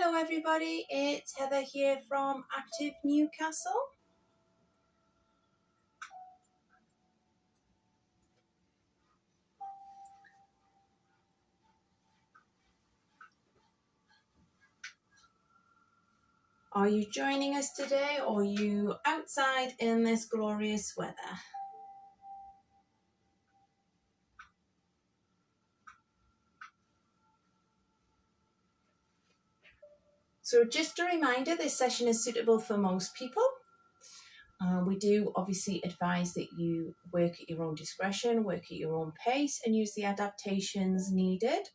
Hello everybody, it's Heather here from Active Newcastle. Are you joining us today or are you outside in this glorious weather? So just a reminder, this session is suitable for most people. We do obviously advise that you work at your own discretion, work at your own pace and use the adaptations needed.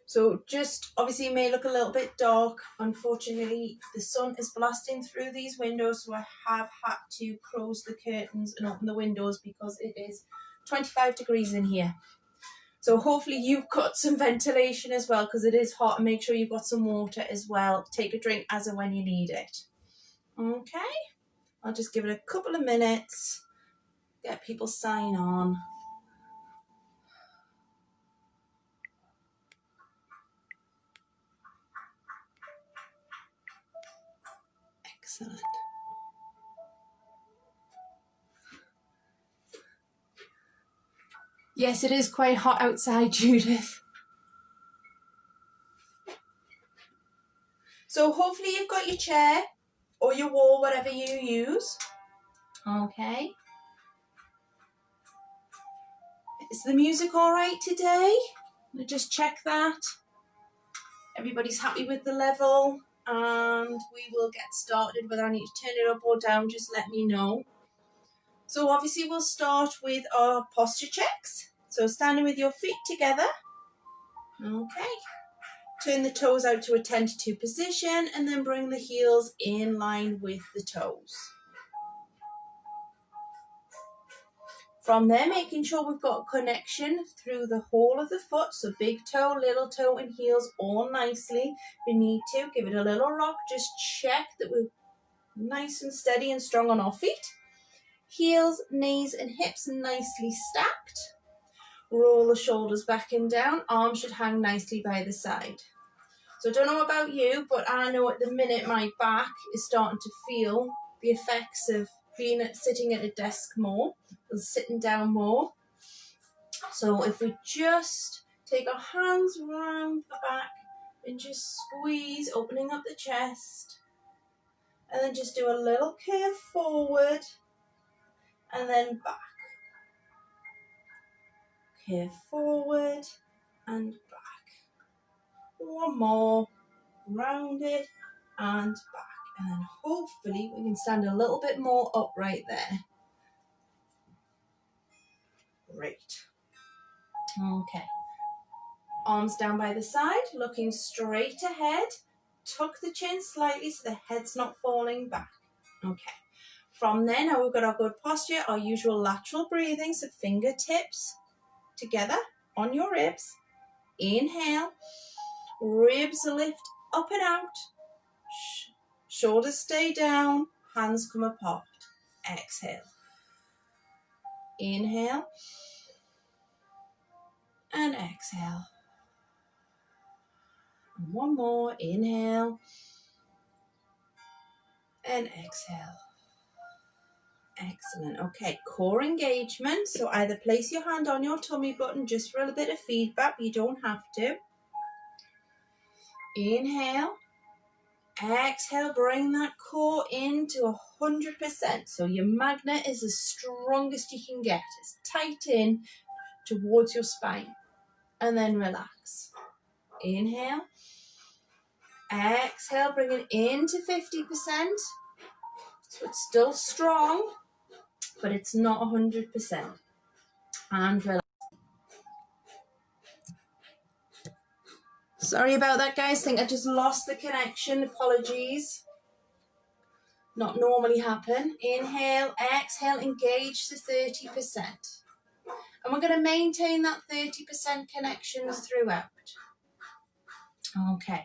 So just obviously it may look a little bit dark. Unfortunately, the sun is blasting through these windows, so I have had to close the curtains and open the windows because it is 25 degrees in here. So hopefully you've got some ventilation as well because it is hot, and make sure you've got some water as well. Take a drink as and when you need it. Okay, I'll just give it a couple of minutes, get people sign on. Excellent. Yes, it is quite hot outside, Judith. So hopefully you've got your chair or your wall, whatever you use. Okay. Is the music all right today? I'll just check that. Everybody's happy with the level, and we will get started. Whether I need to turn it up or down, just let me know. So obviously we'll start with our posture checks. So standing with your feet together. Okay. Turn the toes out to a tentative position and then bring the heels in line with the toes. From there, making sure we've got connection through the whole of the foot. So big toe, little toe and heels all nicely. If you need to, give it a little rock. Just check that we're nice and steady and strong on our feet. Heels, knees and hips nicely stacked. Roll the shoulders back and down. Arms should hang nicely by the side. So I don't know about you, but I know at the minute my back is starting to feel the effects of sitting at a desk more and sitting down more. So if we just take our hands around the back and just squeeze, opening up the chest, and then just do a little curve forward and then back. Curve forward and back. One more, round it and back. And then hopefully we can stand a little bit more upright there. Great. Okay. Arms down by the side, looking straight ahead. Tuck the chin slightly so the head's not falling back. Okay. From there, now we've got our good posture, our usual lateral breathing. So fingertips together on your ribs. Inhale. Ribs lift up and out. Shoulders stay down, hands come apart. Exhale. Inhale. And exhale. And one more. Inhale. And exhale. Excellent. Okay, core engagement. So either place your hand on your tummy button just for a little bit of feedback. You don't have to. Inhale. Exhale, bring that core into 100%. So your magnet is the strongest you can get. It's tight in towards your spine. And then relax. Inhale. Exhale, bring it into 50%. So it's still strong, but it's not 100%. And relax. Sorry about that, guys. I think I just lost the connection. Apologies. Not normally happen. Inhale, exhale, engage to 30%. And we're going to maintain that 30% connections throughout. Okay.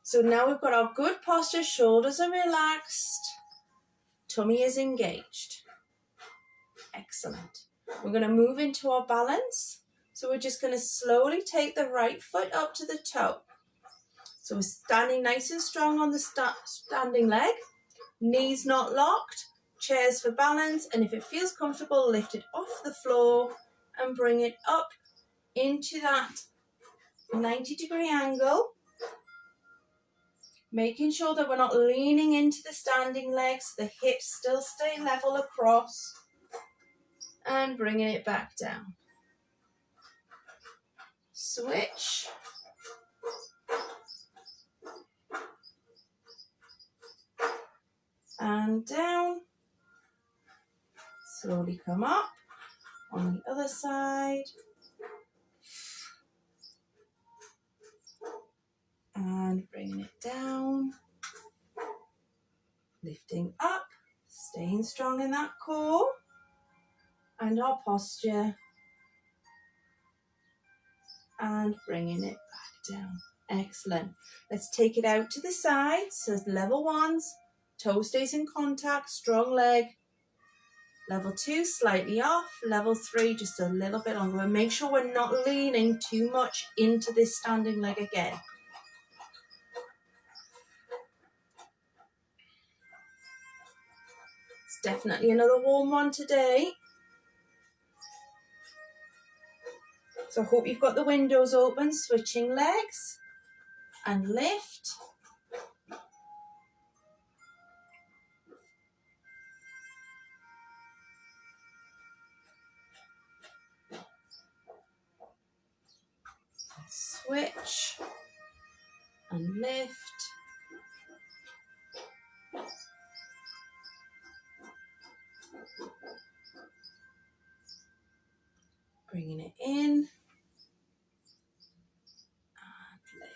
So now we've got our good posture. Shoulders are relaxed. Tummy is engaged. Excellent. We're going to move into our balance. So we're just going to slowly take the right foot up to the toe. So we're standing nice and strong on the standing leg, knees not locked, chairs for balance, and if it feels comfortable, lift it off the floor and bring it up into that 90-degree angle, making sure that we're not leaning into the standing legs, the hips still stay level across, and bringing it back down. Switch. And down. Slowly come up on the other side. And bringing it down. Lifting up, staying strong in that core. And our posture. And bringing it back down. Excellent. Let's take it out to the sides. So level 1, toe stays in contact, strong leg. Level 2, slightly off. Level 3, just a little bit longer. And make sure we're not leaning too much into this standing leg again. It's definitely another warm one today. So I hope you've got the windows open, switching legs and lift. Switch and lift. Bringing it in and lift.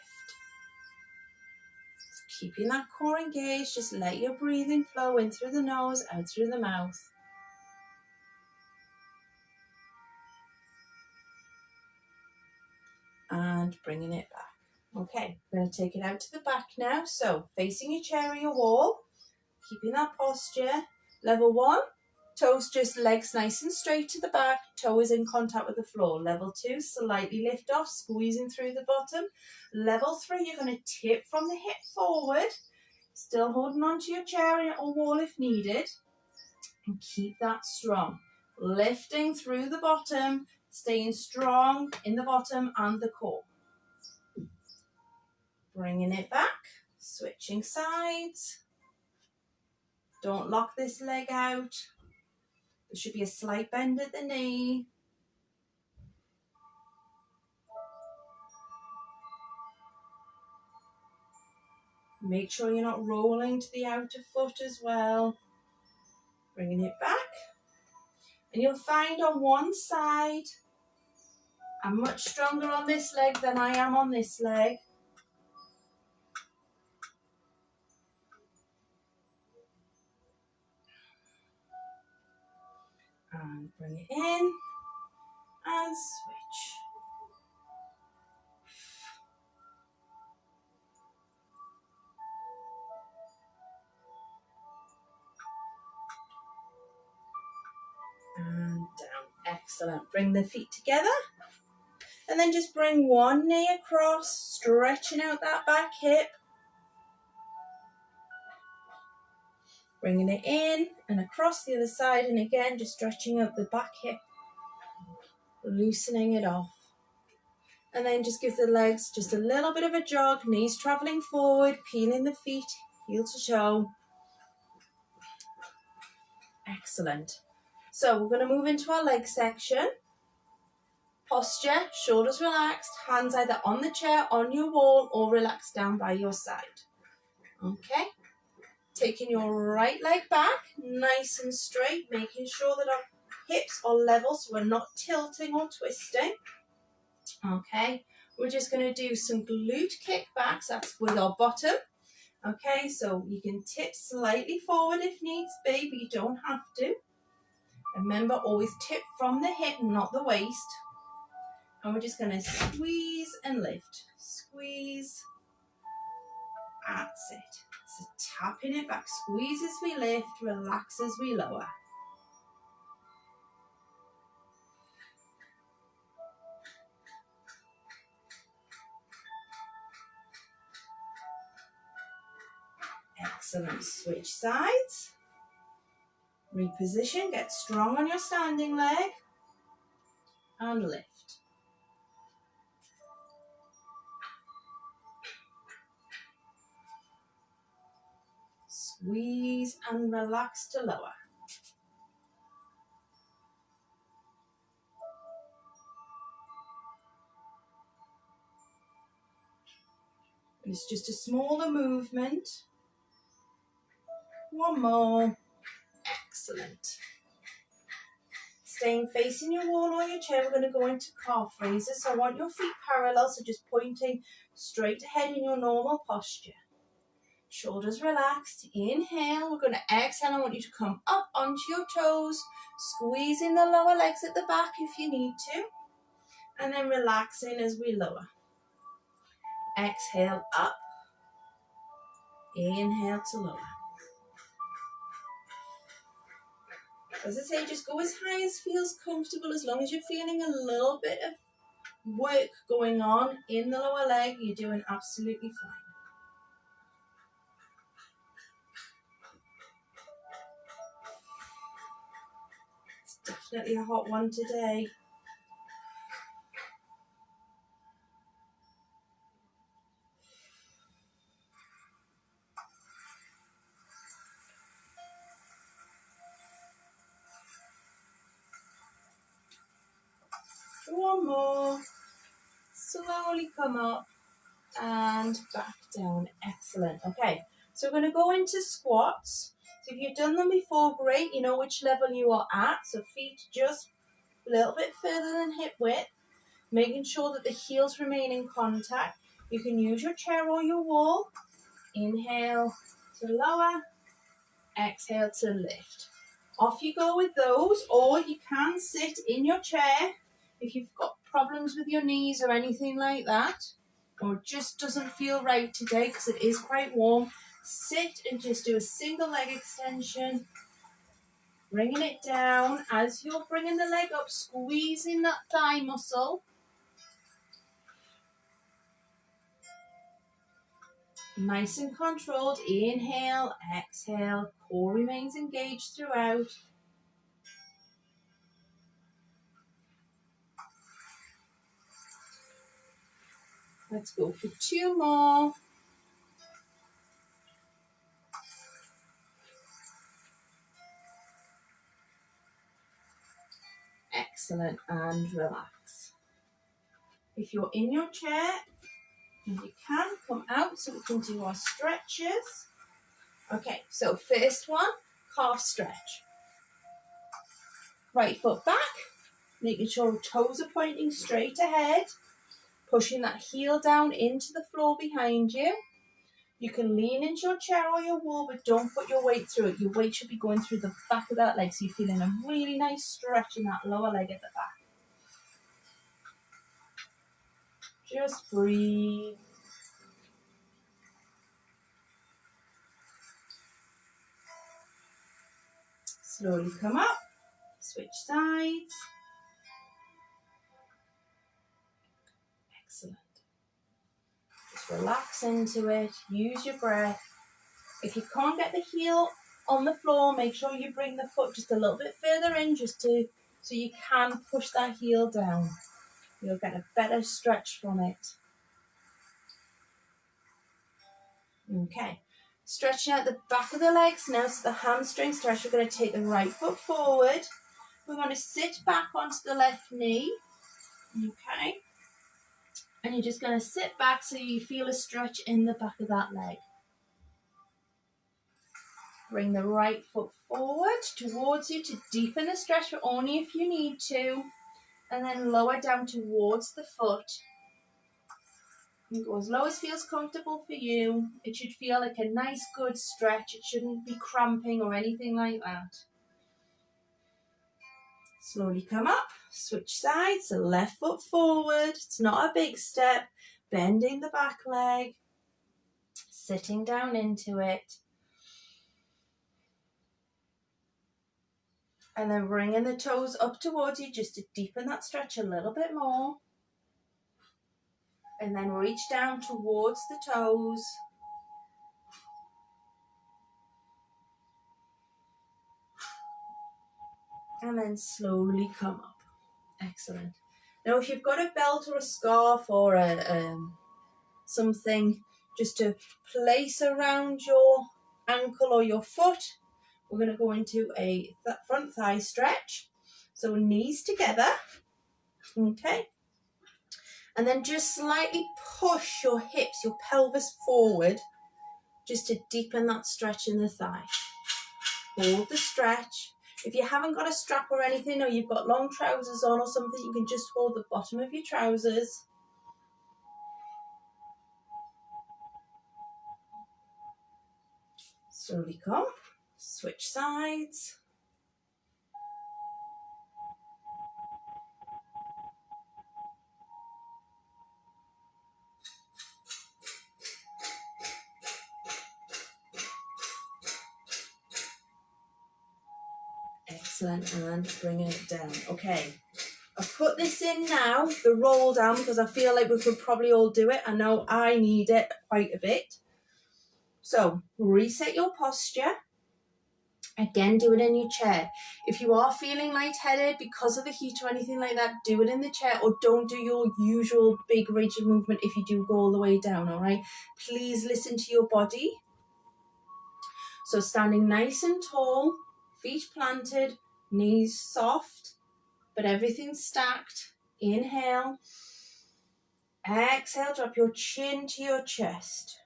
Keeping that core engaged, just let your breathing flow in through the nose, out through the mouth. And bringing it back. Okay, we're going to take it out to the back now. So facing your chair or your wall, keeping that posture. Level 1, toes just legs nice and straight to the back, toe is in contact with the floor. Level 2, slightly lift off, squeezing through the bottom. Level 3, you're going to tip from the hip forward, still holding onto your chair or wall if needed, and keep that strong. Lifting through the bottom, staying strong in the bottom and the core. Bringing it back, switching sides. Don't lock this leg out. There should be a slight bend at the knee. Make sure you're not rolling to the outer foot as well. Bringing it back. And you'll find on one side, I'm much stronger on this leg than I am on this leg. And bring it in and switch. And down. Excellent. Bring the feet together. And then just bring one knee across, stretching out that back hip. Bringing it in and across the other side, and again just stretching out the back hip, loosening it off. And then just give the legs just a little bit of a jog, knees traveling forward, peeling the feet, heel to toe. Excellent. So we're going to move into our leg section. Posture, shoulders relaxed, hands either on the chair, on your wall, or relaxed down by your side. Okay. Taking your right leg back, nice and straight, making sure that our hips are level so we're not tilting or twisting. Okay, we're just going to do some glute kickbacks, that's with our bottom. Okay, so you can tip slightly forward if needs be, but you don't have to. Remember, always tip from the hip, not the waist. And we're just going to squeeze and lift. Squeeze. That's it. So tapping it back, squeeze as we lift, relax as we lower. Excellent. Switch sides. Reposition. Get strong on your standing leg. And lift. Squeeze and relax to lower. It's just a smaller movement. One more. Excellent. Staying facing your wall or your chair, we're going to go into calf raises. So I want your feet parallel, so just pointing straight ahead in your normal posture. Shoulders relaxed. Inhale. We're going to exhale. I want you to come up onto your toes, squeezing the lower legs at the back if you need to, and then relaxing as we lower. Exhale up. Inhale to lower. As I say, just go as high as feels comfortable. As long as you're feeling a little bit of work going on in the lower leg, you're doing absolutely fine. It's definitely a hot one today. One more. Slowly come up and back down. Excellent. Okay, so we're going to go into squats. So if you've done them before, great. You know which level you are at. So feet just a little bit further than hip width. Making sure that the heels remain in contact. You can use your chair or your wall. Inhale to lower. Exhale to lift. Off you go with those, or you can sit in your chair if you've got problems with your knees or anything like that, or it just doesn't feel right today because it is quite warm. Sit and just do a single leg extension, bringing it down. As you're bringing the leg up, squeezing that thigh muscle. Nice and controlled. Inhale, exhale, core remains engaged throughout. Let's go for 2 more. Excellent, and relax. If you're in your chair, and you can come out so we can do our stretches. Okay, so first one, calf stretch. Right foot back, making sure toes are pointing straight ahead, pushing that heel down into the floor behind you. You can lean into your chair or your wall, but don't put your weight through it. Your weight should be going through the back of that leg, so you're feeling a really nice stretch in that lower leg at the back. Just breathe. Slowly come up, switch sides. Excellent. Just relax into it, use your breath. If you can't get the heel on the floor, make sure you bring the foot just a little bit further in so you can push that heel down. You'll get a better stretch from it. Okay, stretching out the back of the legs now, so the hamstring stretch. We're going to take the right foot forward. We're going to sit back onto the left knee. Okay, and you're just going to sit back so you feel a stretch in the back of that leg. Bring the right foot forward towards you to deepen the stretch, but only if you need to. And then lower down towards the foot. And go as low as feels comfortable for you. It should feel like a nice, good stretch. It shouldn't be cramping or anything like that. Slowly come up, switch sides, so left foot forward. It's not a big step. Bending the back leg. Sitting down into it. And then bringing the toes up towards you just to deepen that stretch a little bit more. And then reach down towards the toes. And then slowly come up. Excellent. Now if you've got a belt or a scarf or something just to place around your ankle or your foot, we're going to go into a front thigh stretch. So knees together, okay? And then just slightly push your hips, your pelvis forward, just to deepen that stretch in the thigh. Hold the stretch. If you haven't got a strap or anything, or you've got long trousers on or something, you can just hold the bottom of your trousers. Slowly come, switch sides. Excellent, and bringing it down. Okay, I've put this in now, the roll down, because I feel like we could probably all do it. I know I need it quite a bit. So, reset your posture. Again, do it in your chair. If you are feeling lightheaded because of the heat or anything like that, do it in the chair, or don't do your usual big range of movement if you do go all the way down, all right? Please listen to your body. So standing nice and tall, feet planted, knees soft, but everything stacked. Inhale. Exhale, drop your chin to your chest.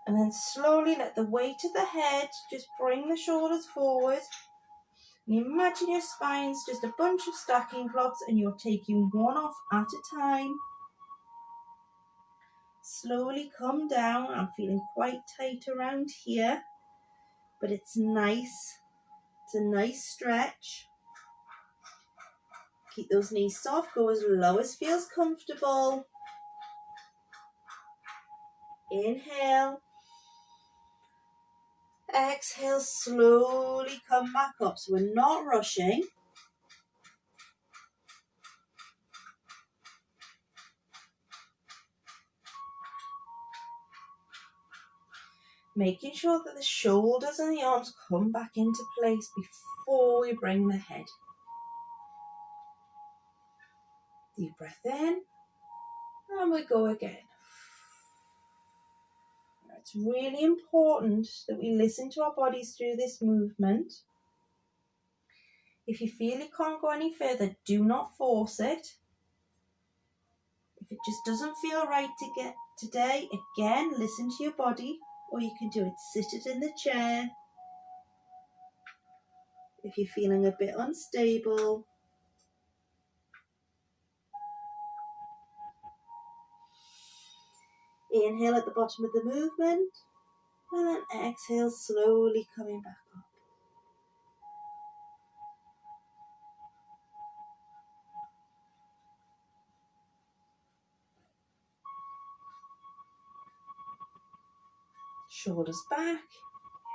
And then slowly let the weight of the head just bring the shoulders forward. And imagine your spine's just a bunch of stacking blocks and you're taking one off at a time. Slowly come down. I'm feeling quite tight around here, but it's nice. It's a nice stretch. Keep those knees soft. Go as low as feels comfortable. Inhale. Exhale, slowly come back up. So we're not rushing. Making sure that the shoulders and the arms come back into place before we bring the head. Deep breath in. And we go again. It's really important that we listen to our bodies through this movement. If you feel you can't go any further, do not force it. If it just doesn't feel right to get today, again, listen to your body, or you can do it, sit it in the chair. If you're feeling a bit unstable, inhale at the bottom of the movement, and then exhale, slowly coming back up. Shoulders back,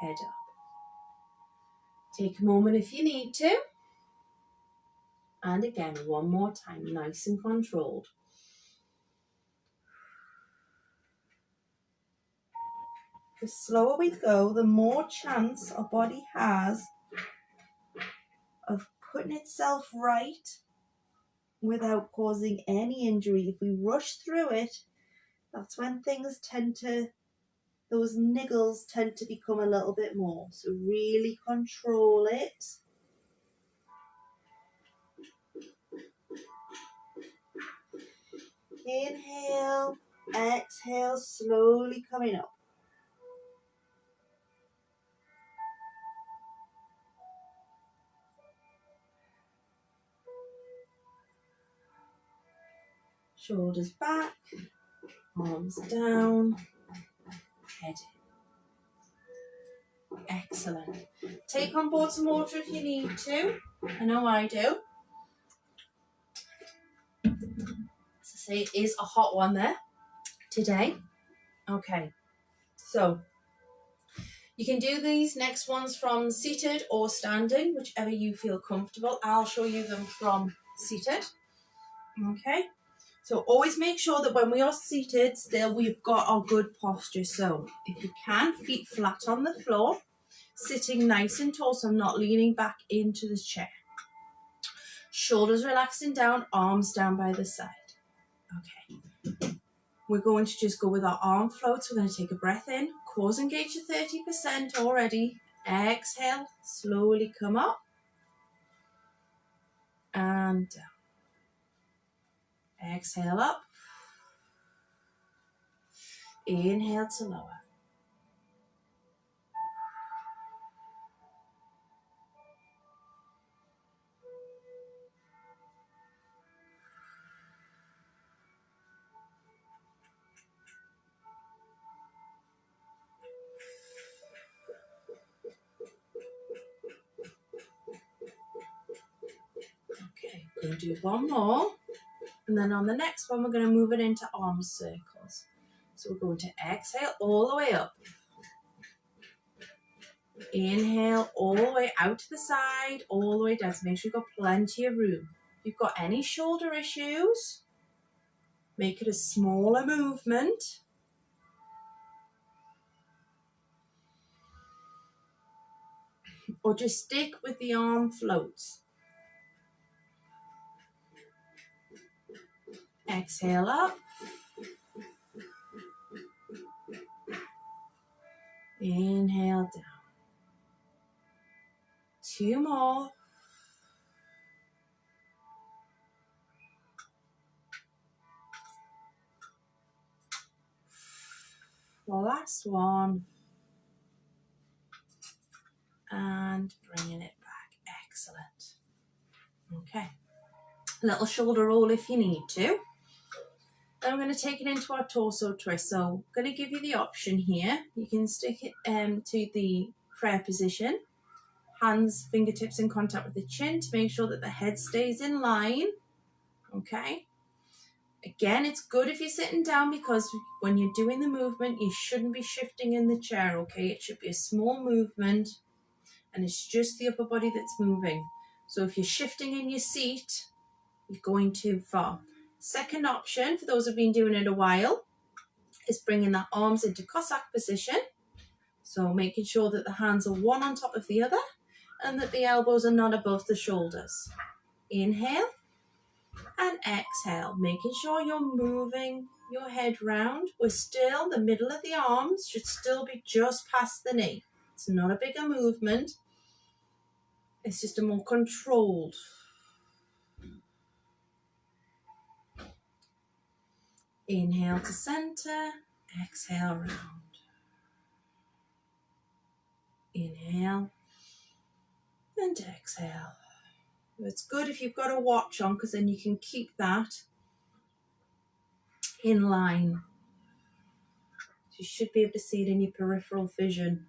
head up. Take a moment if you need to. And again, one more time, nice and controlled. The slower we go, the more chance our body has of putting itself right without causing any injury. If we rush through it, that's when things those niggles tend to become a little bit more. So really control it. Inhale, exhale, slowly coming up. Shoulders back, arms down, head in. Excellent. Take on board some water if you need to. I know I do. As I say, it is a hot one there today. Okay, so you can do these next ones from seated or standing, whichever you feel comfortable. I'll show you them from seated. Okay, so always make sure that when we are seated still, we've got our good posture. So if you can, feet flat on the floor. Sitting nice and tall, so I'm not leaning back into the chair. Shoulders relaxing down, arms down by the side. Okay. We're going to just go with our arm floats. We're going to take a breath in, cores engage to 30% already. Exhale, slowly come up and down. Exhale up. Inhale to lower. Okay, we're going to do one more. And then on the next one, we're going to move it into arm circles. So we're going to exhale all the way up. Inhale all the way out to the side, all the way down. So make sure you've got plenty of room. If you've got any shoulder issues, make it a smaller movement. Or just stick with the arm floats. Exhale up. Inhale down. 2 more. Last one. And bringing it back. Excellent. Okay. A little shoulder roll if you need to. Then we're going to take it into our torso twist. So I'm going to give you the option here. You can stick it to the prayer position. Hands, fingertips in contact with the chin to make sure that the head stays in line. Okay. Again, it's good if you're sitting down because when you're doing the movement, you shouldn't be shifting in the chair, okay? It should be a small movement and it's just the upper body that's moving. So if you're shifting in your seat, you're going too far. Second option, for those who've been doing it a while, is bringing the arms into Cossack position. So making sure that the hands are one on top of the other and that the elbows are not above the shoulders. Inhale. And exhale, making sure you're moving your head round. We're still, the middle of the arms should still be just past the knee. It's not a bigger movement. It's just a more controlled. Inhale to center, exhale round. Inhale and exhale. It's good if you've got a watch on because then you can keep that in line. You should be able to see it in your peripheral vision.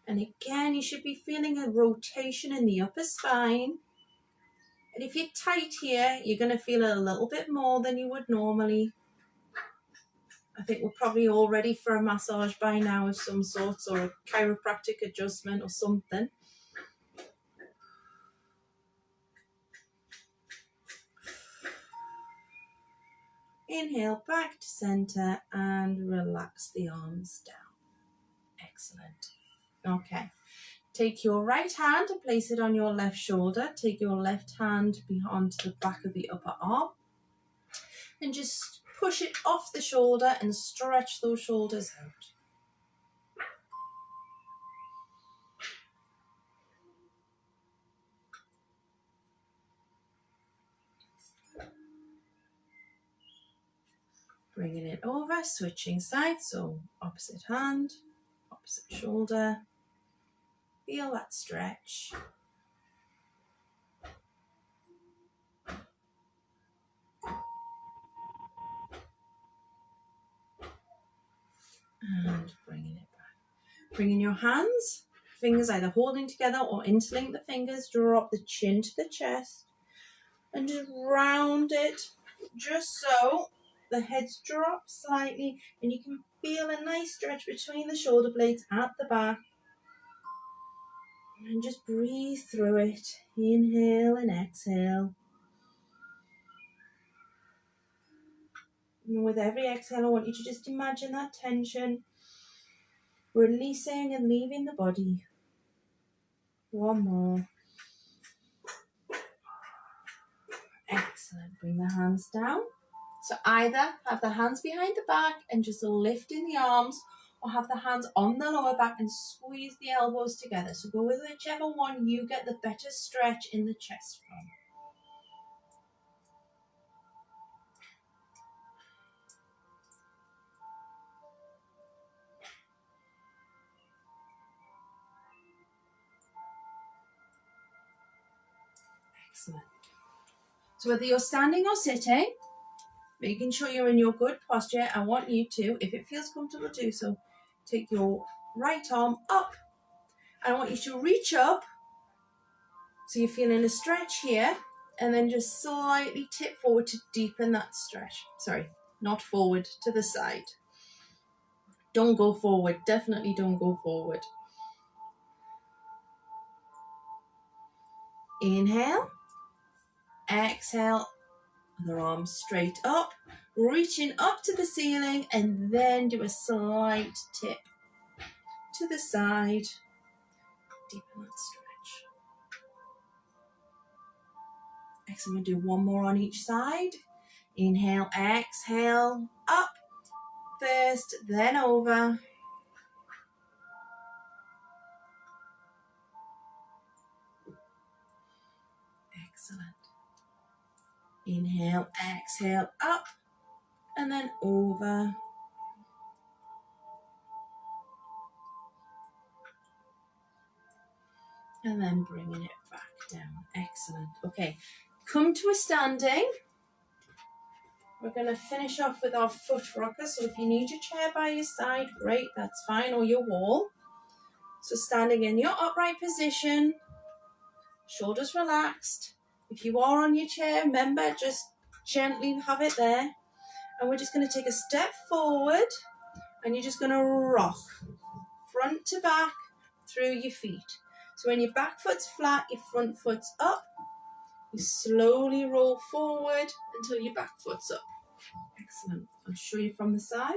And again, you should be feeling a rotation in the upper spine. And if you're tight here, you're going to feel it a little bit more than you would normally. I think we're probably all ready for a massage by now of some sort, or a chiropractic adjustment or something. Inhale back to center and relax the arms down. Excellent. Okay. Take your right hand and place it on your left shoulder. Take your left hand behind the back of the upper arm. And just push it off the shoulder and stretch those shoulders out. Bringing it over, switching sides, so opposite hand, opposite shoulder. Feel that stretch. And bringing it back. Bringing your hands, fingers either holding together or interlink the fingers, drop the chin to the chest and just round it just so the heads drop slightly and you can feel a nice stretch between the shoulder blades at the back. And just breathe through it. Inhale and exhale. And with every exhale, I want you to just imagine that tension releasing and leaving the body. One more. Excellent. Bring the hands down. So either have the hands behind the back and just lifting the arms, or have the hands on the lower back and squeeze the elbows together. So go with whichever one you get the better stretch in the chest from. Excellent. So whether you're standing or sitting, making sure you're in your good posture, I want you to, if it feels comfortable, do so. Take your right arm up, and I want you to reach up, so you're feeling a stretch here, and then just slightly tip forward to deepen that stretch. Sorry, not forward, to the side. Don't go forward, definitely don't go forward. Inhale, exhale, other arm straight up, reaching up to the ceiling, and then do a slight tip to the side, deepen that stretch. Excellent, we'll do one more on each side. Inhale, exhale, up first, then over. Excellent. Inhale, exhale, up, and then over. And then bringing it back down. Excellent. Okay, come to a standing. We're going to finish off with our foot rocker. So if you need your chair by your side, great, that's fine, or your wall. So standing in your upright position, shoulders relaxed. If you are on your chair, remember, just gently have it there. And we're just going to take a step forward, and you're just going to rock front to back through your feet. So when your back foot's flat, your front foot's up. You slowly roll forward until your back foot's up. Excellent. I'll show you from the side.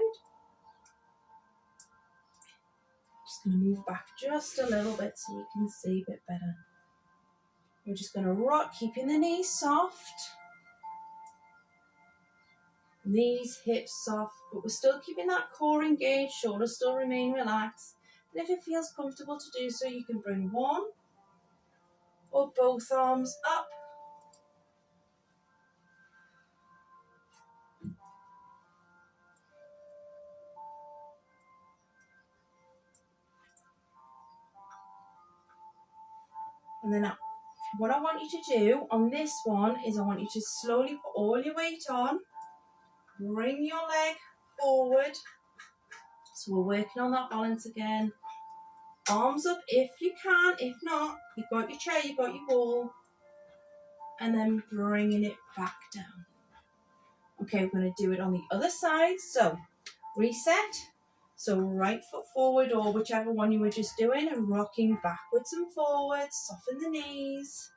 Just going to move back just a little bit so you can see a bit better. We're just going to rock, keeping the knees soft. Knees, hips soft, but we're still keeping that core engaged, shoulders still remain relaxed. And if it feels comfortable to do so, you can bring one or both arms up. And then what I want you to do on this one is I want you to slowly put all your weight on. Bring your leg forward. So we're working on that balance again. Arms up if you can. If not, you've got your chair, you've got your wall. And then bringing it back down. Okay, we're going to do it on the other side. So reset. So right foot forward, or whichever one you were just doing, and rocking backwards and forwards. Soften the knees.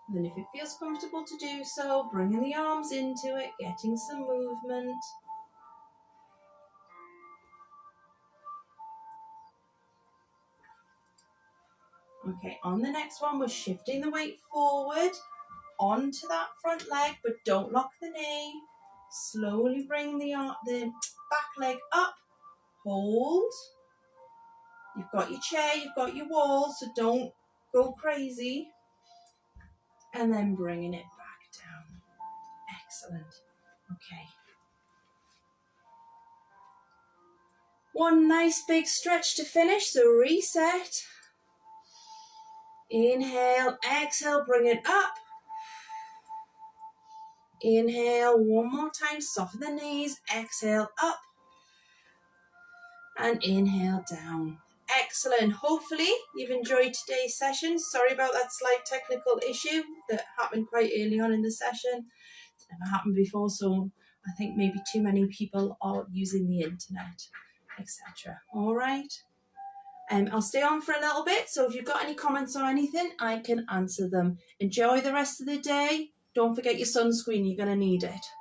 And then if it feels comfortable to do so, bringing the arms into it, getting some movement. Okay, on the next one, we're shifting the weight forward onto that front leg, but don't lock the knee. Slowly bring the back leg up. Hold. You've got your chair, you've got your wall, so don't go crazy. And then bringing it back down. Excellent. Okay. One nice big stretch to finish, so reset. Inhale, exhale, bring it up. Inhale, one more time, soften the knees. Exhale, up. And inhale, down. Excellent. Hopefully you've enjoyed today's session. Sorry about that slight technical issue that happened quite early on in the session. It's never happened before, so I think maybe too many people are using the internet, etc. All right. I'll stay on for a little bit, so if you've got any comments or anything, I can answer them. Enjoy the rest of the day. Don't forget your sunscreen, you're going to need it.